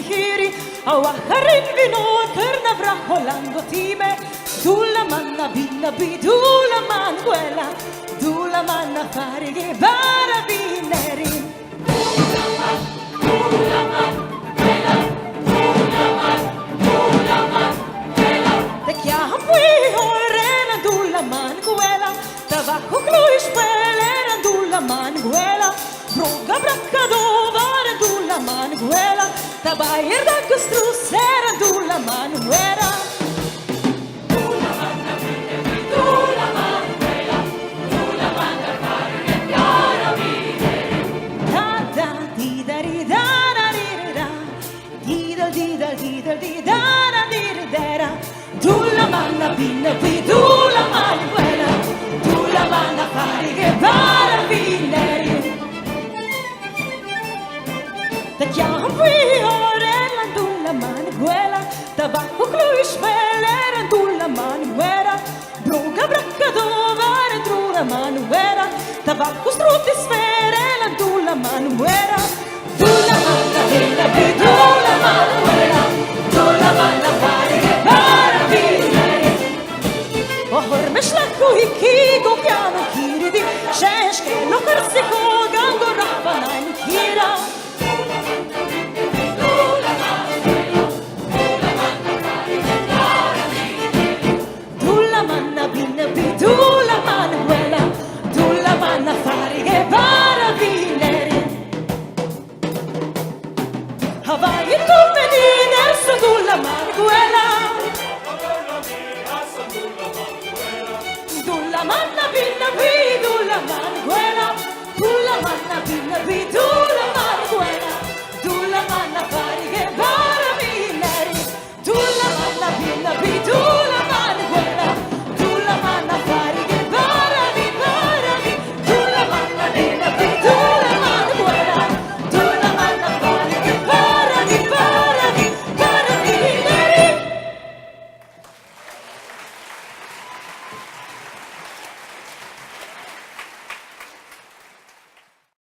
hiri au acharin vino kerna vraholando time dulla manna binna bidula manguela dulla manna farige barabineri te chiam qui orena dulla manguela tabacco cluis pelera dulla manguela broga bracca dovare dulla manguela tabair da costrussera dulla manguela dulla manna dulla manguela dulla manna farige barabineri da da di da ri da da ri da di da di da di da di da da di da dulla manna binna dulla manguela dulla manna farige barabineri te chiam qui orella dulla manguela tabacco cluis pelera dulla manguera broga bracca dovare dulla manguera tabacco strutti sferela dulla manguera dulla manna binna dulla manguela dulla manna farige barabineri hormesh laku ikigo piano kiridi shesh ke lo karsiko gango rafanan kira dulla manna binna dulla manguela dulla manna farige barabineri Havai tu veniner su dulla manguela dulla manna binna